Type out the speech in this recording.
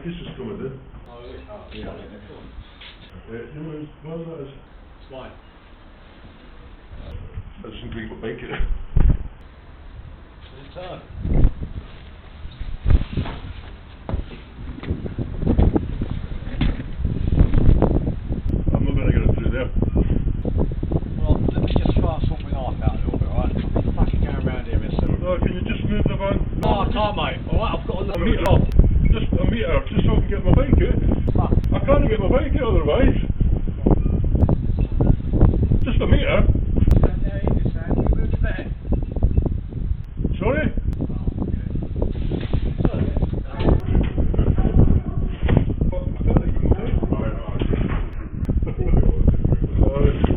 Marcus is coming in. Oh, really? Oh, yeah, I mean, cool. Well, that is. It's mine. I just didn't bring my bike in. It's turn. I'm not going to get it through there. Well, let me just try and sort my knife out a little bit, alright? I'm fucking going around here, mister. No, can you just move the van? No, I can't, mate. Alright, I've got a A little metre. job. Just a metre, just so I can get my bike in. Fuck. I can't get my bike in otherwise. Just a metre. Sorry? I can't even move it.